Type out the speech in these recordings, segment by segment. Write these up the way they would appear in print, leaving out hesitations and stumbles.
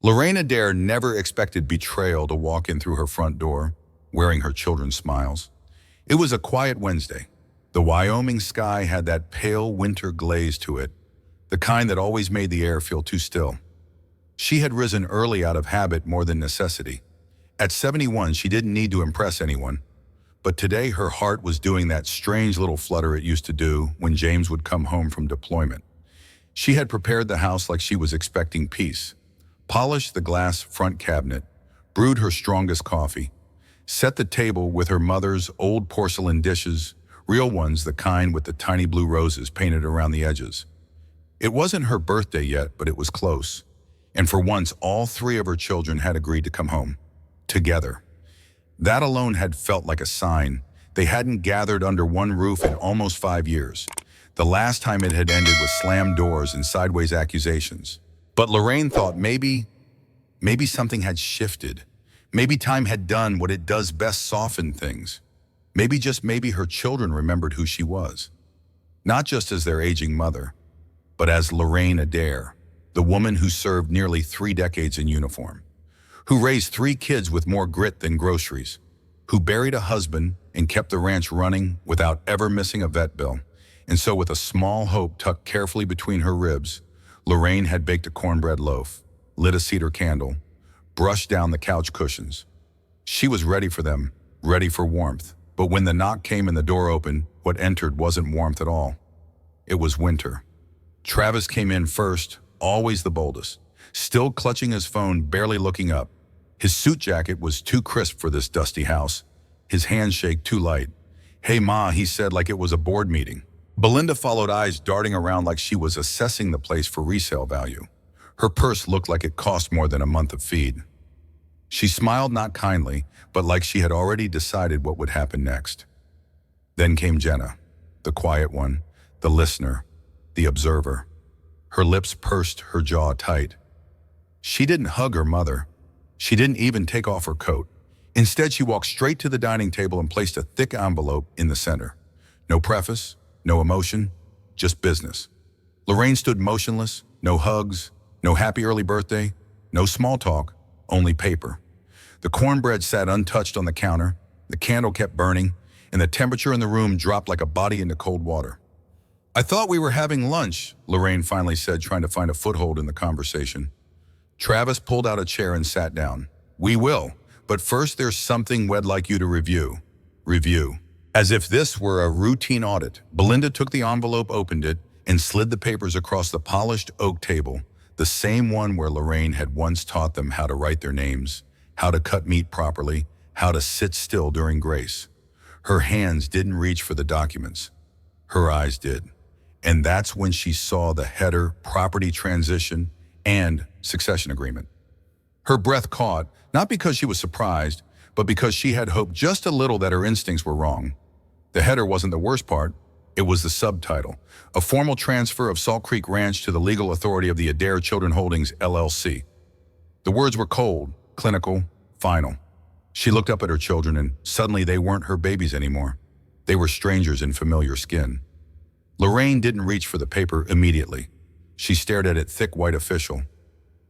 Lorraine Adair never expected betrayal to walk in through her front door, wearing her children's smiles. It was a quiet Wednesday. The Wyoming sky had that pale winter glaze to it, the kind that always made the air feel too still. She had risen early out of habit more than necessity. At 71, she didn't need to impress anyone. But today her heart was doing that strange little flutter it used to do when James would come home from deployment. She had prepared the house like she was expecting peace, polished the glass front cabinet, brewed her strongest coffee, set the table with her mother's old porcelain dishes, real ones, the kind with the tiny blue roses painted around the edges. It wasn't her birthday yet, but it was close. And for once, all three of her children had agreed to come home, together. That alone had felt like a sign. They hadn't gathered under one roof in almost 5 years. The last time it had ended with slammed doors and sideways accusations. But Lorraine thought maybe something had shifted. Maybe time had done what it does best, soften things. Maybe, just maybe, her children remembered who she was. Not just as their aging mother, but as Lorraine Adair, the woman who served nearly 3 decades in uniform, who raised 3 kids with more grit than groceries, who buried a husband and kept the ranch running without ever missing a vet bill. And so, with a small hope tucked carefully between her ribs, Lorraine had baked a cornbread loaf, lit a cedar candle, brushed down the couch cushions. She was ready for them, ready for warmth. But when the knock came and the door opened, what entered wasn't warmth at all. It was winter. Travis came in first, always the boldest, still clutching his phone, barely looking up. His suit jacket was too crisp for this dusty house, his handshake too light. "Hey, Ma," he said like it was a board meeting. Belinda followed, eyes darting around like she was assessing the place for resale value. Her purse looked like it cost more than a month of feed. She smiled, not kindly, but like she had already decided what would happen next. Then came Jenna, the quiet one, the listener, the observer. Her lips pursed, her jaw tight. She didn't hug her mother. She didn't even take off her coat. Instead, she walked straight to the dining table and placed a thick envelope in the center. No preface, no emotion, just business. Lorraine stood motionless, no hugs, no happy early birthday, no small talk, only paper. The cornbread sat untouched on the counter, the candle kept burning, and the temperature in the room dropped like a body into cold water. "I thought we were having lunch," Lorraine finally said, trying to find a foothold in the conversation. Travis pulled out a chair and sat down. "We will, but first there's something we'd like you to review." Review. As if this were a routine audit, Belinda took the envelope, opened it, and slid the papers across the polished oak table, the same one where Lorraine had once taught them how to write their names, how to cut meat properly, how to sit still during grace. Her hands didn't reach for the documents. Her eyes did. And that's when she saw the header, property transition, and succession agreement. Her breath caught, not because she was surprised, but because she had hoped just a little that her instincts were wrong. The header wasn't the worst part. It was the subtitle, a formal transfer of Salt Creek Ranch to the legal authority of the Adair Children Holdings, LLC. The words were cold, clinical, final. She looked up at her children, and suddenly they weren't her babies anymore. They were strangers in familiar skin. Lorraine didn't reach for the paper immediately. She stared at it, thick white official,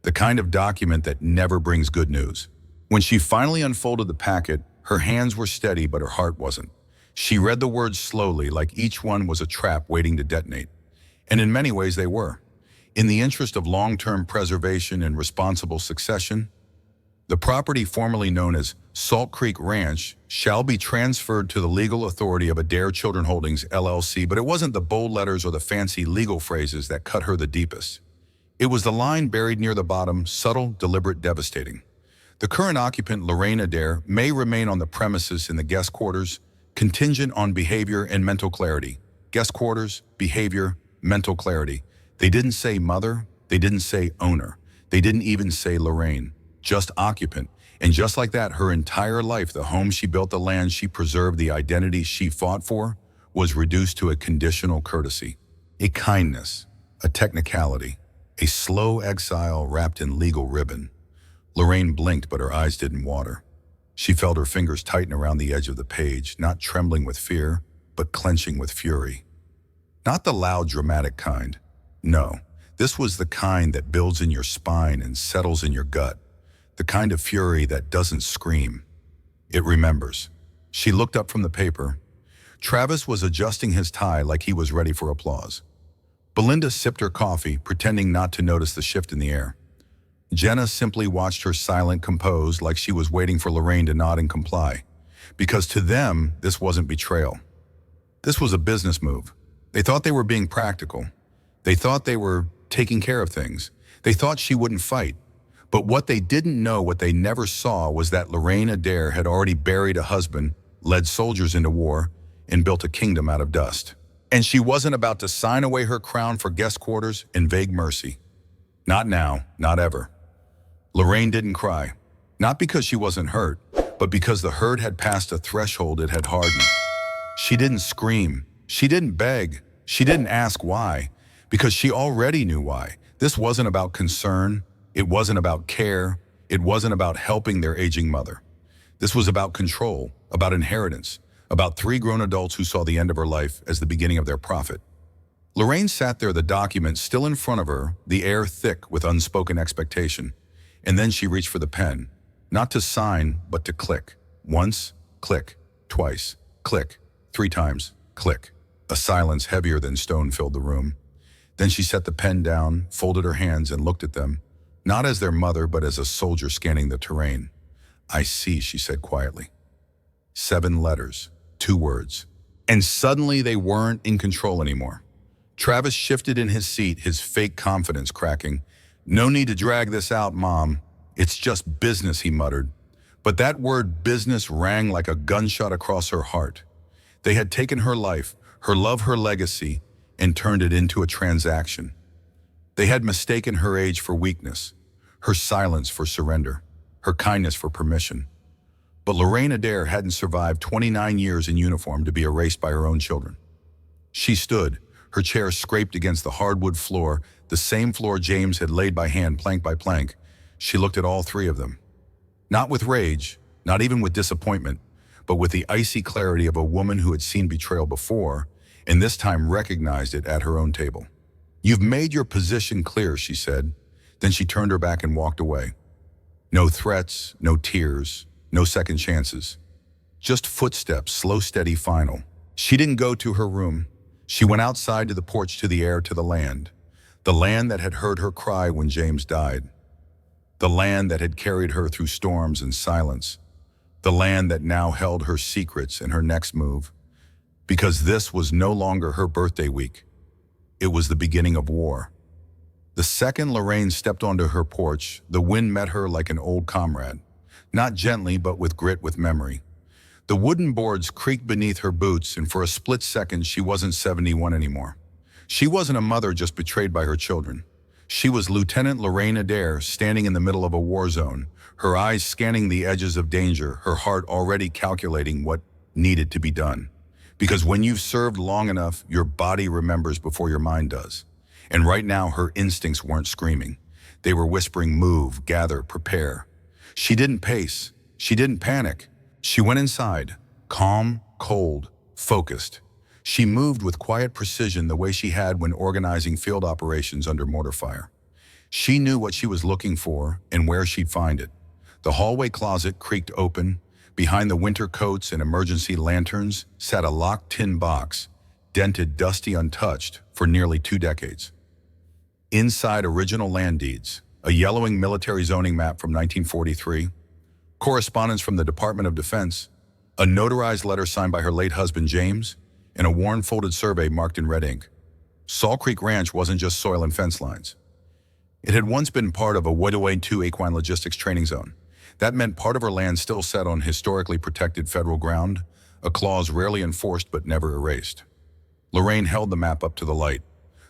the kind of document that never brings good news. When she finally unfolded the packet, her hands were steady, but her heart wasn't. She read the words slowly, like each one was a trap waiting to detonate. And in many ways they were. In the interest of long-term preservation and responsible succession, the property formerly known as Salt Creek Ranch shall be transferred to the legal authority of Adair Children Holdings, LLC, but it wasn't the bold letters or the fancy legal phrases that cut her the deepest. It was the line buried near the bottom, subtle, deliberate, devastating. The current occupant, Lorraine Adair, may remain on the premises in the guest quarters, contingent on behavior and mental clarity. Guest quarters, behavior, mental clarity. They didn't say mother, they didn't say owner, they didn't even say Lorraine, just occupant. And just like that, her entire life, the home she built, the land she preserved, the identity she fought for, was reduced to a conditional courtesy, a kindness, a technicality, a slow exile wrapped in legal ribbon. Lorraine blinked, but her eyes didn't water. She felt her fingers tighten around the edge of the page, not trembling with fear, but clenching with fury. Not the loud, dramatic kind. No, This was the kind that builds in your spine and settles in your gut, the kind of fury that doesn't scream. It remembers. She looked up from the paper. Travis was adjusting his tie like he was ready for applause. Belinda sipped her coffee, pretending not to notice the shift in the air. Jenna simply watched her silent, composed, like she was waiting for Lorraine to nod and comply. Because to them, this wasn't betrayal. This was a business move. They thought they were being practical. They thought they were taking care of things. They thought she wouldn't fight. But what they didn't know, what they never saw, was that Lorraine Adair had already buried a husband, led soldiers into war, and built a kingdom out of dust. And she wasn't about to sign away her crown for guest quarters and vague mercy. Not now, not ever. Lorraine didn't cry, not because she wasn't hurt, but because the hurt had passed a threshold it had hardened. She didn't scream, she didn't beg, she didn't ask why, because she already knew why. This wasn't about concern, it wasn't about care, it wasn't about helping their aging mother. This was about control, about inheritance, about 3 grown adults who saw the end of her life as the beginning of their profit. Lorraine sat there, the document still in front of her, the air thick with unspoken expectation. And then she reached for the pen, not to sign, but to click. Once, click. Twice, click. 3 times, click. A silence heavier than stone filled the room. Then she set the pen down, folded her hands, and looked at them, not as their mother, but as a soldier scanning the terrain. "I see," she said quietly. 7 letters, 2 words. And suddenly they weren't in control anymore. Travis shifted in his seat, his fake confidence cracking. "No need to drag this out, Mom. It's just business," he muttered. But that word business rang like a gunshot across her heart. They had taken her life, her love, her legacy, and turned it into a transaction. They had mistaken her age for weakness, her silence for surrender, her kindness for permission. But Lorraine Adair hadn't survived 29 years in uniform to be erased by her own children. She stood, her chair scraped against the hardwood floor, the same floor James had laid by hand, plank by plank. She looked at all 3 of them. Not with rage, not even with disappointment, but with the icy clarity of a woman who had seen betrayal before, and this time recognized it at her own table. "You've made your position clear," she said. Then she turned her back and walked away. No threats, no tears, no second chances. Just footsteps, slow, steady, final. She didn't go to her room. She went outside to the porch, to the air, to the land that had heard her cry when James died. The land that had carried her through storms and silence. The land that now held her secrets and her next move. Because this was no longer her birthday week. It was the beginning of war. The second Lorraine stepped onto her porch, the wind met her like an old comrade. Not gently, but with grit, with memory. The wooden boards creaked beneath her boots, and for a split second, she wasn't 71 anymore. She wasn't a mother just betrayed by her children. She was Lieutenant Lorraine Adair, standing in the middle of a war zone, her eyes scanning the edges of danger, her heart already calculating what needed to be done. Because when you've served long enough, your body remembers before your mind does. And right now, her instincts weren't screaming. They were whispering, move, gather, prepare. She didn't pace. She didn't panic. She went inside, calm, cold, focused. She moved with quiet precision the way she had when organizing field operations under mortar fire. She knew what she was looking for and where she'd find it. The hallway closet creaked open. Behind the winter coats and emergency lanterns sat a locked tin box, dented, dusty, untouched for nearly 2 decades. Inside, original land deeds, a yellowing military zoning map from 1943, correspondence from the Department of Defense, a notarized letter signed by her late husband James, and a worn folded survey marked in red ink. Salt Creek Ranch wasn't just soil and fence lines. It had once been part of a Wet'away 2 equine logistics training zone. That meant part of her land still sat on historically protected federal ground, a clause rarely enforced but never erased. Lorraine held the map up to the light.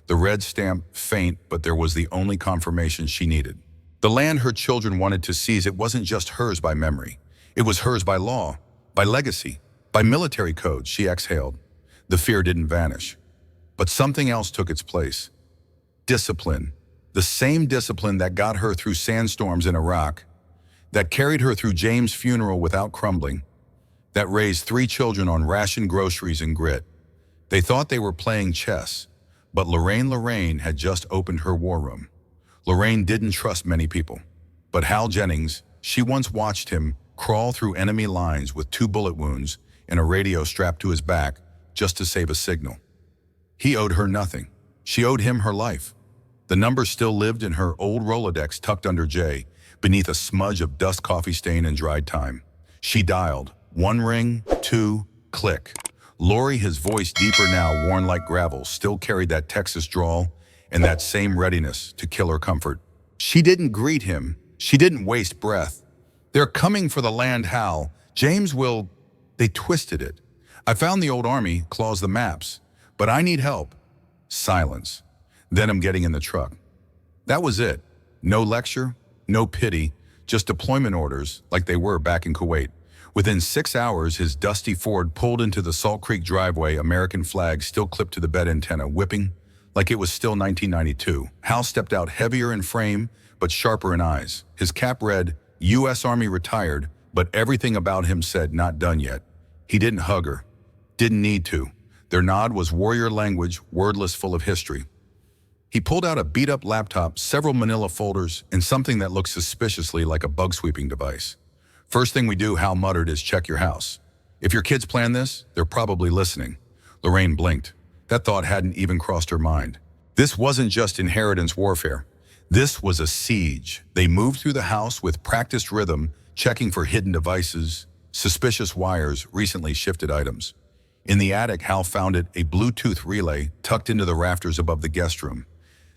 The red stamp faint, but there was the only confirmation she needed. The land her children wanted to seize, it wasn't just hers by memory. It was hers by law, by legacy, by military code. She exhaled. The fear didn't vanish. But something else took its place. Discipline. The same discipline that got her through sandstorms in Iraq, that carried her through James' funeral without crumbling, that raised 3 children on rationed groceries and grit. They thought they were playing chess, But Lorraine had just opened her war room. Lorraine didn't trust many people. But Hal Jennings, she once watched him crawl through enemy lines with 2 bullet wounds and a radio strapped to his back just to save a signal. He owed her nothing. She owed him her life. The number still lived in her old Rolodex tucked under J, beneath a smudge of dust, coffee stain, and dried time. She dialed. 1 ring, 2, click. Lori, his voice deeper now, worn like gravel, still carried that Texas drawl and that same readiness to kill her comfort. She didn't greet him. She didn't waste breath. "They're coming for the land, Hal. James will..." They twisted it. "I found the old army, claws the maps. But I need help." Silence. Then I'm getting in the truck. That was it. No lecture, no pity, just deployment orders like they were back in Kuwait. Within 6 hours, his dusty Ford pulled into the Salt Creek driveway, American flag still clipped to the bed antenna, whipping like it was still 1992. Hal stepped out, heavier in frame, but sharper in eyes. His cap read, U.S. Army retired, but everything about him said not done yet. He didn't hug her. Didn't need to. Their nod was warrior language, wordless, full of history. He pulled out a beat-up laptop, several manila folders, and something that looked suspiciously like a bug-sweeping device. "First thing we do," Hal muttered, "is check your house. If your kids plan this, they're probably listening." Lorraine blinked. That thought hadn't even crossed her mind. This wasn't just inheritance warfare. This was a siege. They moved through the house with practiced rhythm, checking for hidden devices, suspicious wires, recently shifted items. In the attic, Hal found it, a Bluetooth relay tucked into the rafters above the guest room.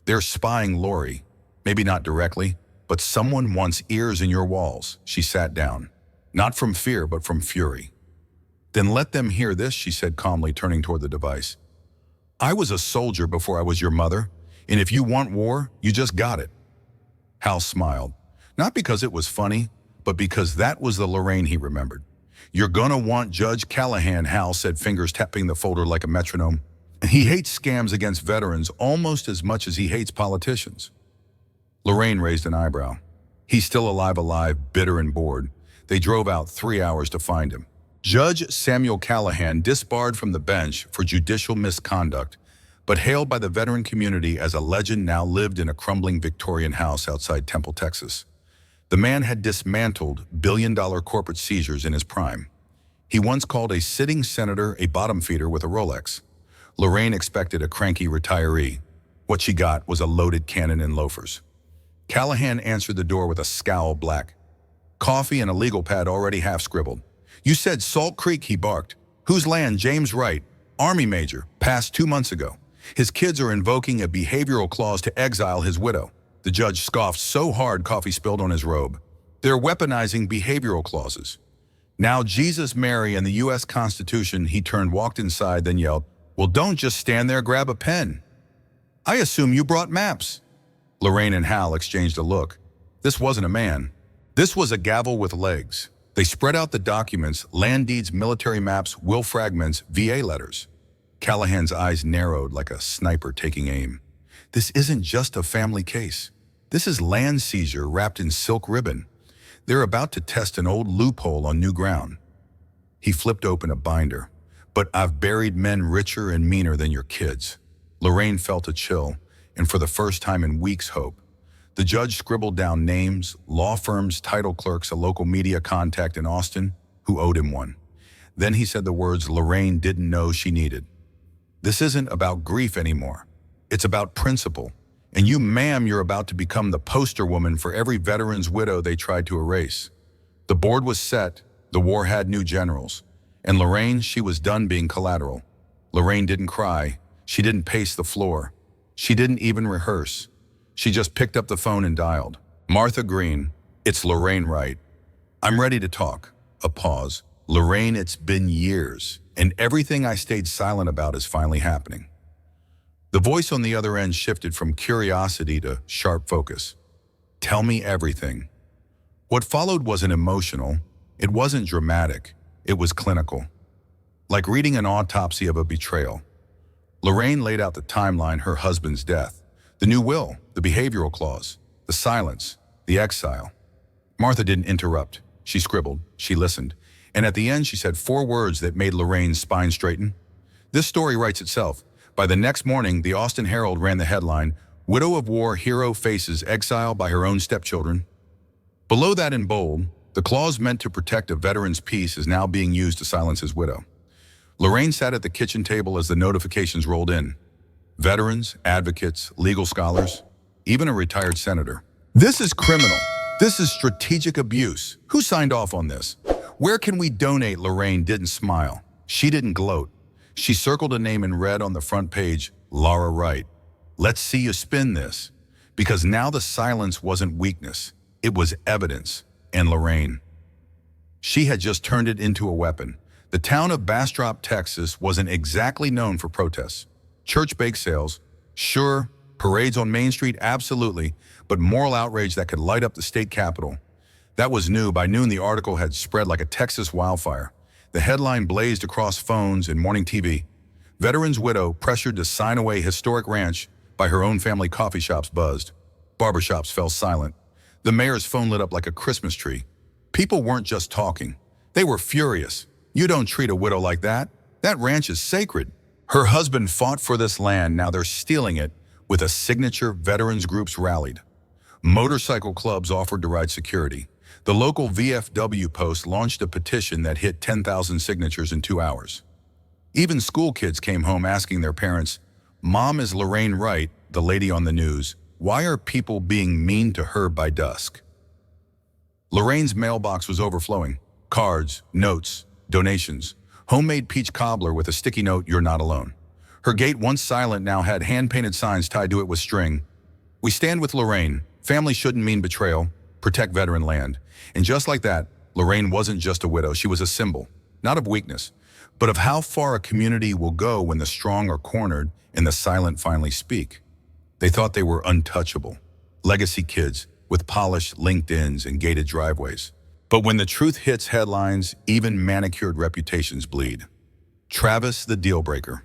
"They're spying Lori. Maybe not directly, but someone wants ears in your walls." She sat down. Not from fear, but from fury. "Then let them hear this," she said calmly, turning toward the device. "I was a soldier before I was your mother, and if you want war, you just got it." Hal smiled. Not because it was funny, but because that was the Lorraine he remembered. "You're gonna want Judge Callahan," Hal said, fingers tapping the folder like a metronome. "He hates scams against veterans almost as much as he hates politicians." Lorraine raised an eyebrow. "He's still alive, bitter and bored." They drove out 3 hours to find him. Judge Samuel Callahan, disbarred from the bench for judicial misconduct, but hailed by the veteran community as a legend, now lived in a crumbling Victorian house outside Temple, Texas. The man had dismantled billion-dollar corporate seizures in his prime. He once called a sitting senator a bottom feeder with a Rolex. Lorraine expected a cranky retiree. What she got was a loaded cannon and loafers. Callahan answered the door with a scowl, black coffee and a legal pad already half scribbled. "You said Salt Creek," he barked. "Whose land?" "James Wright, Army major, passed 2 months ago. His kids are invoking a behavioral clause to exile his widow." The judge scoffed so hard coffee spilled on his robe. "They're weaponizing behavioral clauses. Now Jesus, Mary, and the U.S. Constitution." He turned, walked inside, then yelled, "Well, don't just stand there, grab a pen. I assume you brought maps." Lorraine and Hal exchanged a look. This wasn't a man. This was a gavel with legs. They spread out the documents, land deeds, military maps, will fragments, VA letters. Callahan's eyes narrowed like a sniper taking aim. This isn't just a family case. This is land seizure wrapped in silk ribbon. They're about to test an old loophole on new ground. He flipped open a binder. "But I've buried men richer and meaner than your kids." Lorraine felt a chill, and for the first time in weeks, hope. The judge scribbled down names, law firms, title clerks, a local media contact in Austin who owed him one. Then he said the words Lorraine didn't know she needed. "This isn't about grief anymore. It's about principle. And you, ma'am, you're about to become the poster woman for every veteran's widow they tried to erase." The board was set. The war had new generals. And Lorraine, she was done being collateral. Lorraine didn't cry. She didn't pace the floor. She didn't even rehearse. She just picked up the phone and dialed. "Martha Green, it's Lorraine Wright. I'm ready to talk." A pause. "Lorraine, it's been years, and everything I stayed silent about is finally happening." The voice on the other end shifted from curiosity to sharp focus. "Tell me everything." What followed wasn't emotional. It wasn't dramatic. It was clinical. Like reading an autopsy of a betrayal. Lorraine laid out the timeline: her husband's death, the new will, the behavioral clause, the silence, the exile. Martha didn't interrupt. She scribbled, she listened, and at the end she said 4 words that made Lorraine's spine straighten. "This story writes itself, By the next morning, the Austin Herald ran the headline, "Widow of War Hero Faces Exile by Her Own Stepchildren." Below that in bold, the clause meant to protect a veteran's peace is now being used to silence his widow. Lorraine sat at the kitchen table as the notifications rolled in. Veterans, advocates, legal scholars, even a retired senator. This is criminal. This is strategic abuse. Who signed off on this? Where can we donate? Lorraine didn't smile. She didn't gloat. She circled a name in red on the front page, Laura Wright. Let's see you spin this. Because now the silence wasn't weakness. It was evidence. And Lorraine. She had just turned it into a weapon. The town of Bastrop, Texas wasn't exactly known for protests. Church bake sales, sure. Parades on Main Street, absolutely. But moral outrage that could light up the state capitol. That was new. By noon, the article had spread like a Texas wildfire. The headline blazed across phones and morning TV. Veteran's widow pressured to sign away historic ranch by her own family. Coffee shops buzzed. Barbershops fell silent. The mayor's phone lit up like a Christmas tree. People weren't just talking. They were furious. You don't treat a widow like that. That ranch is sacred. Her husband fought for this land. Now they're stealing it with a signature. Veterans groups rallied. Motorcycle clubs offered to ride security. The local VFW Post launched a petition that hit 10,000 signatures in 2 hours. Even school kids came home asking their parents, "Mom, is Lorraine Wright, the lady on the news? Why are people being mean to her by dusk?" Lorraine's mailbox was overflowing. Cards, notes, donations. Homemade peach cobbler with a sticky note, "You're not alone." Her gate, once silent, now had hand-painted signs tied to it with string. "We stand with Lorraine. Family shouldn't mean betrayal. Protect veteran land." And just like that, Lorraine wasn't just a widow. She was a symbol, not of weakness, but of how far a community will go when the strong are cornered and the silent finally speak. They thought they were untouchable. Legacy kids with polished LinkedIns and gated driveways. But when the truth hits headlines, even manicured reputations bleed. Travis, the deal breaker.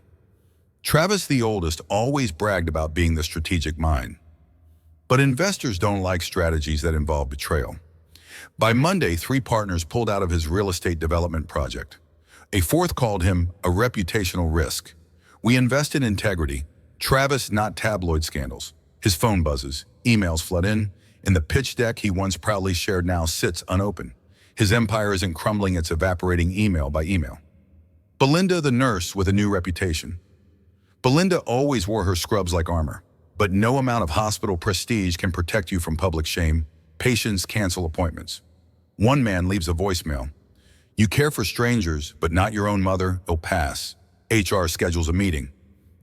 Travis, the oldest, always bragged about being the strategic mind. But investors don't like strategies that involve betrayal. By Monday, 3 partners pulled out of his real estate development project. A 4th called him a reputational risk. "We invest in integrity." Travis, not tabloid scandals. His phone buzzes, emails flood in, and the pitch deck he once proudly shared now sits unopened. His empire isn't crumbling, it's evaporating email by email. Belinda, the nurse with a new reputation. Belinda always wore her scrubs like armor. But no amount of hospital prestige can protect you from public shame. Patients cancel appointments. One man leaves a voicemail. "You care for strangers, but not your own mother, it'll pass." HR schedules a meeting.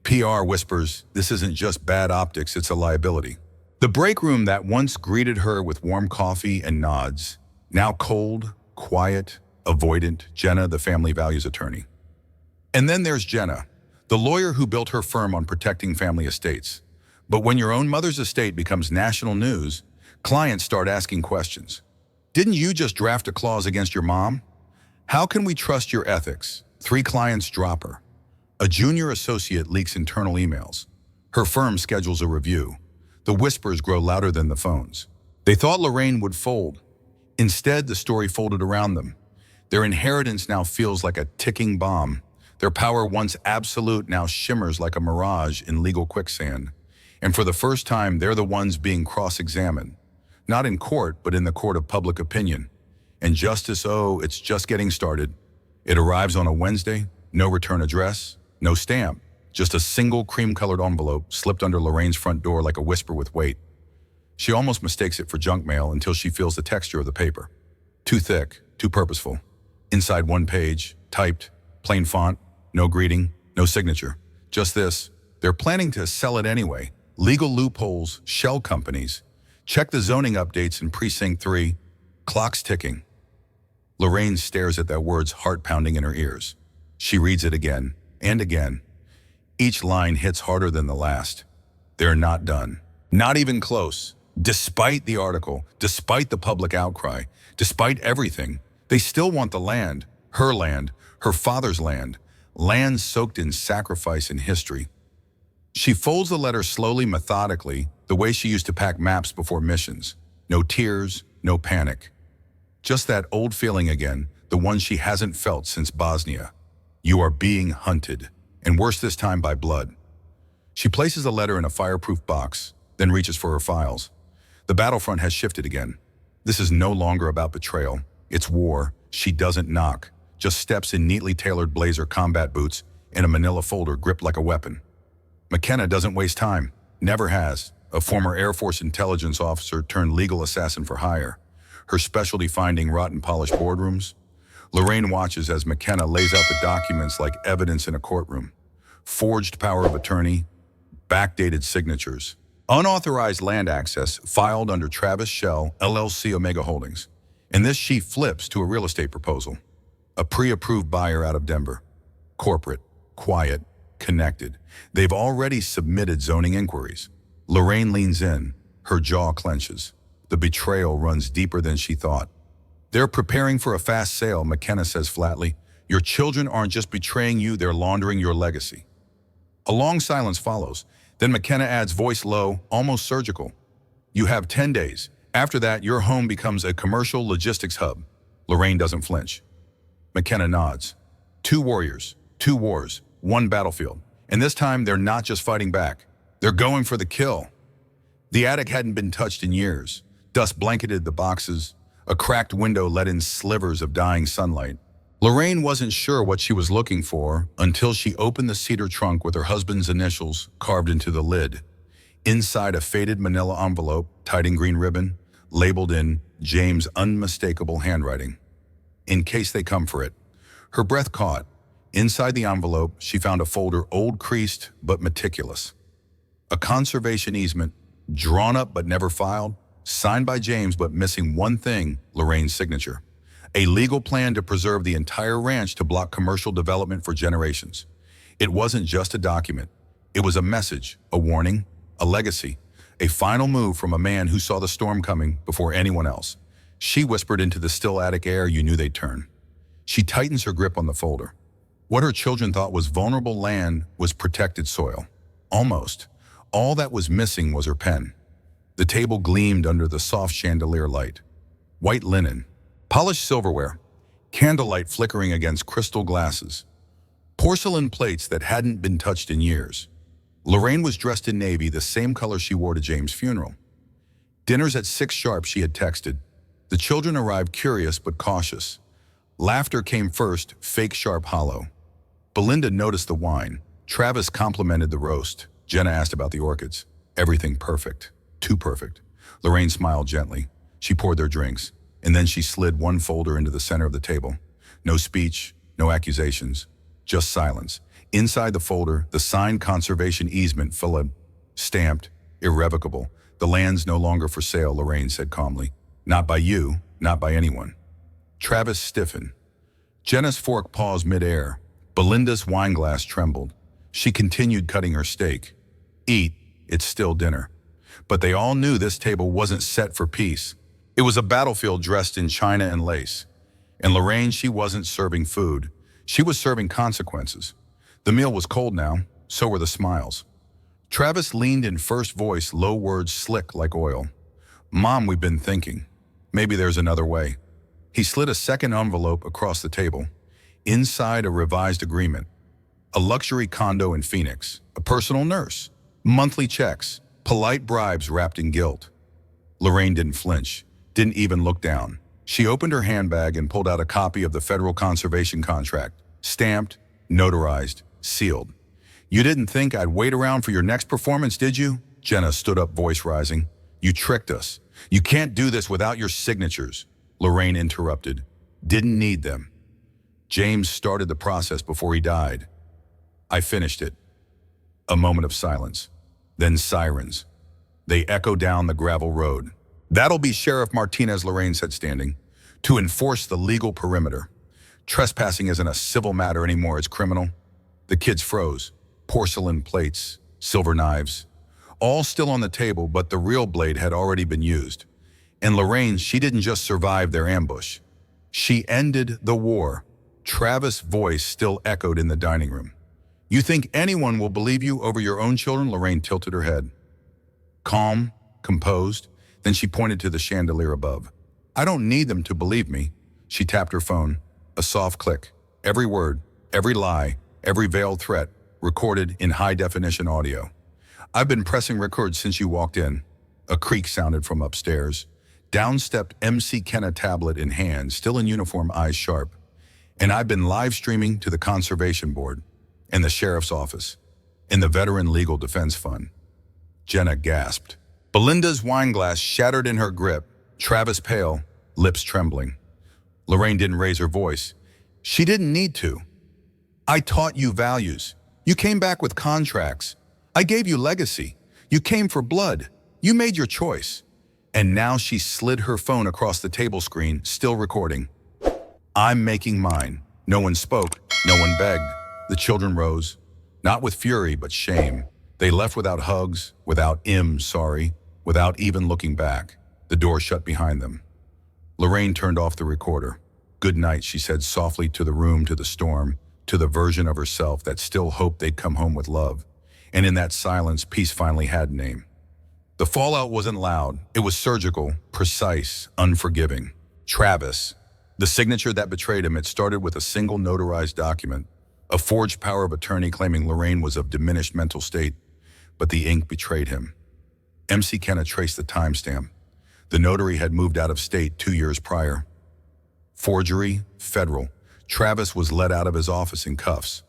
PR whispers, "This isn't just bad optics, it's a liability." The break room that once greeted her with warm coffee and nods, now cold, quiet, avoidant. Jenna, the family values attorney. And then there's Jenna, the lawyer who built her firm on protecting family estates. But when your own mother's estate becomes national news, clients start asking questions. "Didn't you just draft a clause against your mom? How can we trust your ethics?" 3 clients drop her. A junior associate leaks internal emails. Her firm schedules a review. The whispers grow louder than the phones. They thought Lorraine would fold. Instead, the story folded around them. Their inheritance now feels like a ticking bomb. Their power, once absolute, now shimmers like a mirage in legal quicksand. And for the first time, they're the ones being cross-examined. Not in court, but in the court of public opinion. And justice, oh, it's just getting started. It arrives on a Wednesday, no return address, no stamp, just a single cream-colored envelope slipped under Lorraine's front door like a whisper with weight. She almost mistakes it for junk mail until she feels the texture of the paper. Too thick, too purposeful. Inside one page, typed, plain font, no greeting, no signature. Just this: they're planning to sell it anyway. Legal loopholes, shell companies. Check the zoning updates in Precinct 3. Clock's ticking. Lorraine stares at that words, heart pounding in her ears. She reads it again and again. Each line hits harder than the last. They're not done. Not even close. Despite the article, despite the public outcry, despite everything, they still want the land, her father's land soaked in sacrifice and history. She folds the letter slowly, methodically, the way she used to pack maps before missions. No tears, no panic. Just that old feeling again, the one she hasn't felt since Bosnia. You are being hunted, and worse this time by blood. She places a letter in a fireproof box, then reaches for her files. The battlefront has shifted again. This is no longer about betrayal. It's war. She doesn't knock, just steps in neatly tailored blazer combat boots and a manila folder gripped like a weapon. McKenna doesn't waste time. Never has. A former Air Force intelligence officer turned legal assassin for hire. Her specialty finding rotten polished boardrooms. Lorraine watches as McKenna lays out the documents like evidence in a courtroom. Forged power of attorney, backdated signatures, unauthorized land access filed under Travis Shell, LLC Omega Holdings. And this sheet flips to a real estate proposal. A pre-approved buyer out of Denver. Corporate, quiet, connected. They've already submitted zoning inquiries. Lorraine leans in, her jaw clenches. The betrayal runs deeper than she thought. They're preparing for a fast sale, McKenna says flatly. Your children aren't just betraying you, they're laundering your legacy. A long silence follows. Then McKenna adds, voice low, almost surgical. You have 10 days. After that, your home becomes a commercial logistics hub. Lorraine doesn't flinch. McKenna nods. 2 warriors, 2 wars, 1 battlefield. And this time, they're not just fighting back. They're going for the kill. The attic hadn't been touched in years. Dust blanketed the boxes. A cracked window let in slivers of dying sunlight. Lorraine wasn't sure what she was looking for until she opened the cedar trunk with her husband's initials carved into the lid. Inside a faded manila envelope, tied in green ribbon, labeled in James' unmistakable handwriting. In case they come for it. Her breath caught. Inside the envelope, she found a folder old creased but meticulous. A conservation easement, drawn up but never filed, signed by James but missing one thing, Lorraine's signature. A legal plan to preserve the entire ranch to block commercial development for generations. It wasn't just a document. It was a message, a warning, a legacy, a final move from a man who saw the storm coming before anyone else. She whispered into the still attic air you knew they'd turn. She tightens her grip on the folder. What her children thought was vulnerable land was protected soil. Almost. All that was missing was her pen. The table gleamed under the soft chandelier light. White linen, polished silverware, candlelight flickering against crystal glasses, porcelain plates that hadn't been touched in years. Lorraine was dressed in navy, the same color she wore to James' funeral. Dinner's at 6 sharp, she had texted. The children arrived curious but cautious. Laughter came first, fake sharp hollow. Belinda noticed the wine. Travis complimented the roast. Jenna asked about the orchids. Everything perfect. Too perfect. Lorraine smiled gently. She poured their drinks, and then she slid one folder into the center of the table. No speech, no accusations, just silence. Inside the folder, the signed conservation easement filled, stamped, irrevocable. The land's no longer for sale, Lorraine said calmly. Not by you, not by anyone. Travis stiffened. Jenna's fork paused midair. Belinda's wineglass trembled. She continued cutting her steak. Eat, it's still dinner. But they all knew this table wasn't set for peace. It was a battlefield dressed in china and lace. And Lorraine, she wasn't serving food. She was serving consequences. The meal was cold now, so were the smiles. Travis leaned in first voice, low words slick like oil. Mom, we've been thinking. Maybe there's another way. He slid a second envelope across the table. Inside a revised agreement. A luxury condo in Phoenix. A personal nurse. Monthly checks. Polite bribes wrapped in guilt. Lorraine didn't flinch. Didn't even look down. She opened her handbag and pulled out a copy of the federal conservation contract. Stamped, notarized, sealed. You didn't think I'd wait around for your next performance, did you? Jenna stood up, voice rising. You tricked us. You can't do this without your signatures. Lorraine interrupted. Didn't need them. James started the process before he died. I finished it. A moment of silence. Then sirens. They echo down the gravel road. That'll be Sheriff Martinez, Lorraine said, standing, to enforce the legal perimeter. Trespassing isn't a civil matter anymore, it's criminal. The kids froze. Porcelain plates, silver knives, all still on the table, but the real blade had already been used. And Lorraine, she didn't just survive their ambush. She ended the war. Travis' voice still echoed in the dining room. You think anyone will believe you over your own children? Lorraine tilted her head. Calm, composed, then she pointed to the chandelier above. I don't need them to believe me. She tapped her phone. A soft click. Every word, every lie, every veiled threat, recorded in high-definition audio. I've been pressing record since you walked in. A creak sounded from upstairs. Down stepped MC Kenna, tablet in hand, still in uniform, eyes sharp. And I've been live streaming to the Conservation Board, and the Sheriff's Office, and the Veteran Legal Defense Fund. Jenna gasped. Belinda's wine glass shattered in her grip, Travis pale, lips trembling. Lorraine didn't raise her voice. She didn't need to. I taught you values. You came back with contracts. I gave you legacy. You came for blood. You made your choice. And now she slid her phone across the table screen, still recording. I'm making mine. No one spoke. No one begged. The children rose, not with fury, but shame. They left without hugs, without sorry, without even looking back. The door shut behind them. Lorraine turned off the recorder. Good night, she said softly, to the room, to the storm, to the version of herself that still hoped they'd come home with love. And in that silence, peace finally had a name. The fallout wasn't loud. It was surgical, precise, unforgiving. Travis. The signature that betrayed him. It started with a single notarized document, a forged power of attorney claiming Lorraine was of diminished mental state, but the ink betrayed him. MC Kenna traced the timestamp. The notary had moved out of state 2 years prior. Forgery, federal. Travis was led out of his office in cuffs.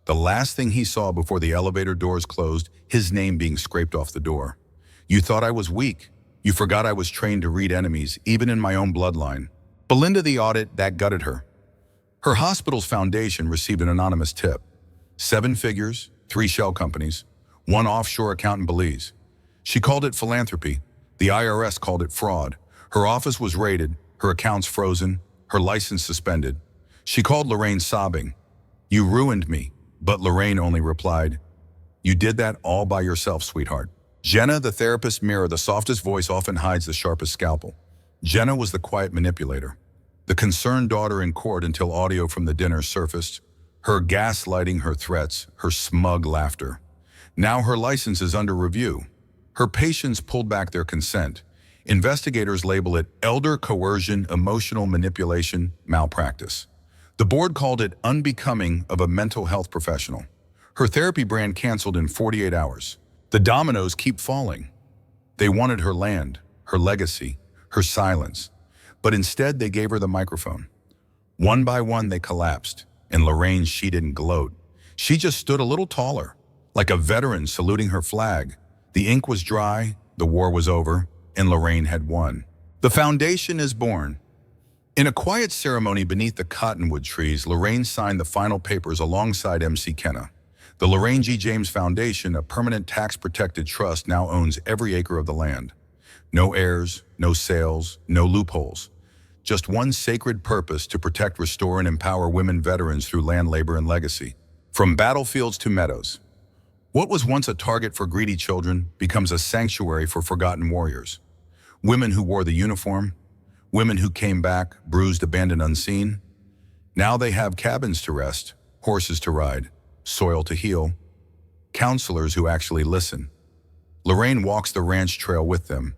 The last thing he saw before the elevator doors closed, his name being scraped off the door. You thought I was weak. You forgot I was trained to read enemies, even in my own bloodline. Belinda, the audit, that gutted her. Her hospital's foundation received an anonymous tip. 7 figures, 3 shell companies, 1 offshore account in Belize. She called it philanthropy. The IRS called it fraud. Her office was raided, her accounts frozen, her license suspended. She called Lorraine sobbing. You ruined me. But Lorraine only replied, you did that all by yourself, sweetheart. Jenna, the therapist mirror, the softest voice often hides the sharpest scalpel. Jenna was the quiet manipulator, the concerned daughter in court until audio from the dinner surfaced, her gaslighting, her threats, her smug laughter. Now her license is under review. Her patients pulled back their consent. Investigators label it elder coercion, emotional manipulation, malpractice. The board called it unbecoming of a mental health professional. Her therapy brand canceled in 48 hours. The dominoes keep falling. They wanted her land, her legacy, her silence. But instead, they gave her the microphone. One by one, they collapsed. And Lorraine, she didn't gloat. She just stood a little taller, like a veteran saluting her flag. The ink was dry, the war was over, and Lorraine had won. The foundation is born. In a quiet ceremony beneath the cottonwood trees, Lorraine signed the final papers alongside MC Kenna. The Lorraine G. James Foundation, a permanent tax-protected trust, now owns every acre of the land. No heirs, no sales, no loopholes. Just one sacred purpose: to protect, restore, and empower women veterans through land, labor, and legacy. From battlefields to meadows. What was once a target for greedy children becomes a sanctuary for forgotten warriors. Women who wore the uniform, women who came back, bruised, abandoned, unseen. Now they have cabins to rest, horses to ride, soil to heal, counselors who actually listen. Lorraine walks the ranch trail with them,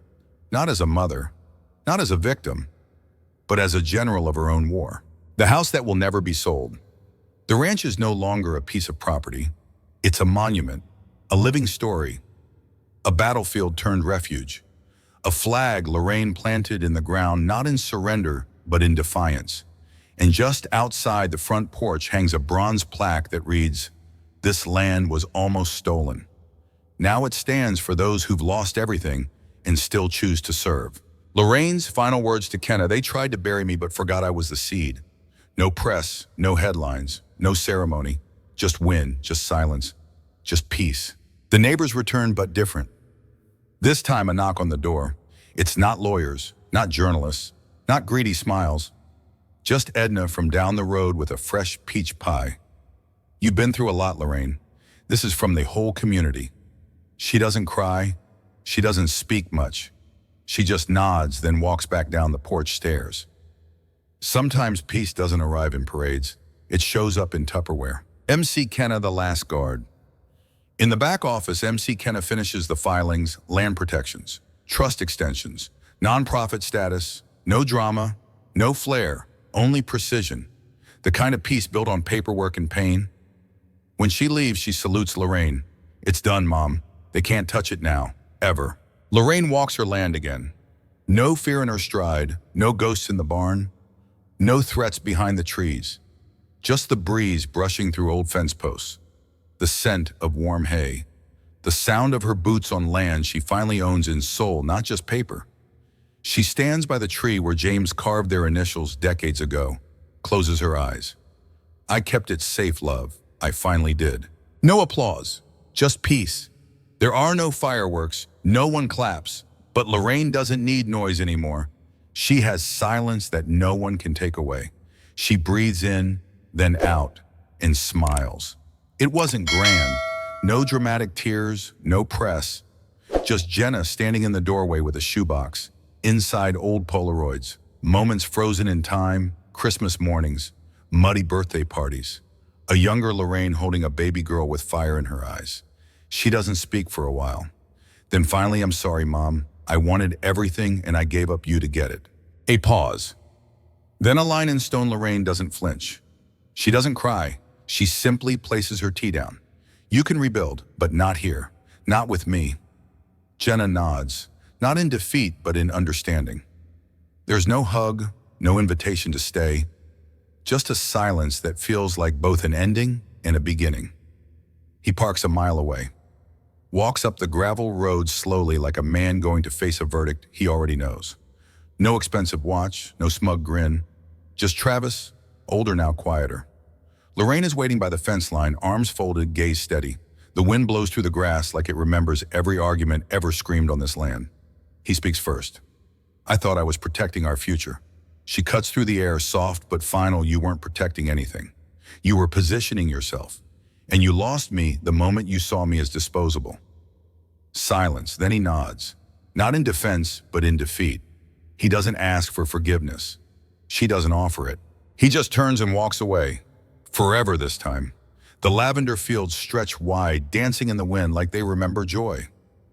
not as a mother, not as a victim, but as a general of her own war. The house that will never be sold. The ranch is no longer a piece of property. It's a monument, a living story, a battlefield turned refuge, a flag Lorraine planted in the ground, not in surrender, but in defiance. And just outside the front porch hangs a bronze plaque that reads, "This land was almost stolen. Now it stands for those who've lost everything and still choose to serve." Lorraine's final words to Kenna: "They tried to bury me but forgot I was the seed." No press, no headlines, no ceremony, just wind, just silence, just peace. The neighbors returned, but different. This time a knock on the door. It's not lawyers, not journalists, not greedy smiles. Just Edna from down the road with a fresh peach pie. "You've been through a lot, Lorraine. This is from the whole community." She doesn't cry. She doesn't speak much. She just nods, then walks back down the porch stairs. Sometimes peace doesn't arrive in parades. It shows up in Tupperware. MC Kenna, the last guard. In the back office, MC Kenna finishes the filings, land protections, trust extensions, nonprofit status, no drama, no flair, only precision. The kind of peace built on paperwork and pain. When she leaves, she salutes Lorraine. "It's done, Mom. They can't touch it now, ever. Lorraine walks her land again. No fear in her stride, no ghosts in the barn, no threats behind the trees. Just the breeze brushing through old fence posts, the scent of warm hay, the sound of her boots on land she finally owns in soul, not just paper. She stands by the tree where James carved their initials decades ago, closes her eyes. I kept it safe, love. I finally did. No applause, just peace. There are no fireworks, no one claps, but Lorraine doesn't need noise anymore. She has silence that no one can take away. She breathes in, then out, and smiles. It wasn't grand. No dramatic tears, no press. Just Jenna standing in the doorway with a shoebox. Inside old Polaroids. Moments frozen in time, Christmas mornings, muddy birthday parties. A younger Lorraine holding a baby girl with fire in her eyes. She doesn't speak for a while. Then finally, I'm sorry, Mom. I wanted everything and I gave up you to get it. A pause. Then a line in stone. Lorraine doesn't flinch. She doesn't cry. She simply places her tea down. You can rebuild, but not here. Not with me. Jenna nods, not in defeat, but in understanding. There's no hug, no invitation to stay. Just a silence that feels like both an ending and a beginning. He parks a mile away. Walks up the gravel road slowly like a man going to face a verdict he already knows. No expensive watch, no smug grin. Just Travis, older now, quieter. Lorraine is waiting by the fence line, arms folded, gaze steady. The wind blows through the grass like it remembers every argument ever screamed on this land. He speaks first. I thought I was protecting our future. She cuts through the air, soft but final. You weren't protecting anything. You were positioning yourself. And you lost me the moment you saw me as disposable. Silence, then he nods. Not in defense, but in defeat. He doesn't ask for forgiveness. She doesn't offer it. He just turns and walks away. Forever this time. The lavender fields stretch wide, dancing in the wind like they remember joy.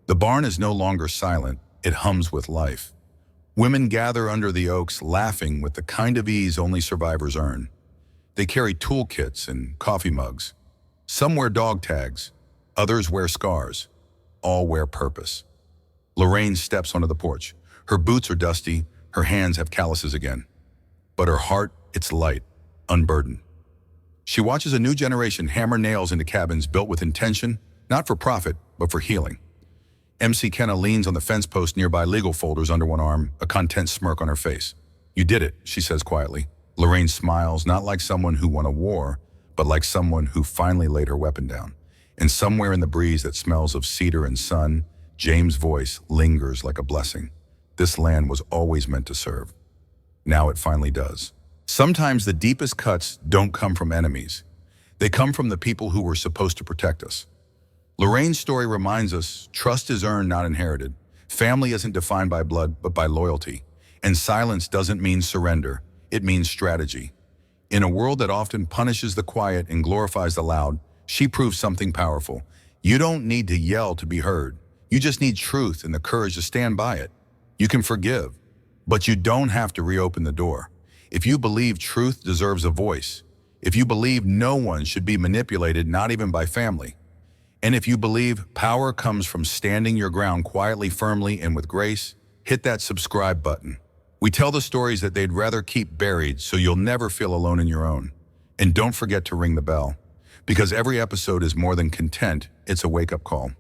The barn is no longer silent. It hums with life. Women gather under the oaks, laughing with the kind of ease only survivors earn. They carry toolkits and coffee mugs. Some wear dog tags. Others wear scars. All wear purpose. Lorraine steps onto the porch. Her boots are dusty. Her hands have calluses again. But her heart, it's light, unburdened. She watches a new generation hammer nails into cabins built with intention, not for profit, but for healing. MC Kenna leans on the fence post nearby, legal folders under one arm, a content smirk on her face. You did it, she says quietly. Lorraine smiles, not like someone who won a war, but like someone who finally laid her weapon down. And somewhere in the breeze that smells of cedar and sun, James' voice lingers like a blessing. This land was always meant to serve. Now it finally does. Sometimes the deepest cuts don't come from enemies. They come from the people who were supposed to protect us. Lorraine's story reminds us trust is earned, not inherited. Family isn't defined by blood, but by loyalty. And silence doesn't mean surrender. It means strategy. In a world that often punishes the quiet and glorifies the loud, she proves something powerful. You don't need to yell to be heard. You just need truth and the courage to stand by it. You can forgive, but you don't have to reopen the door. If you believe truth deserves a voice, if you believe no one should be manipulated, not even by family, and if you believe power comes from standing your ground quietly, firmly, and with grace, hit that subscribe button. We tell the stories that they'd rather keep buried so you'll never feel alone in your own. And don't forget to ring the bell, because every episode is more than content, it's a wake-up call.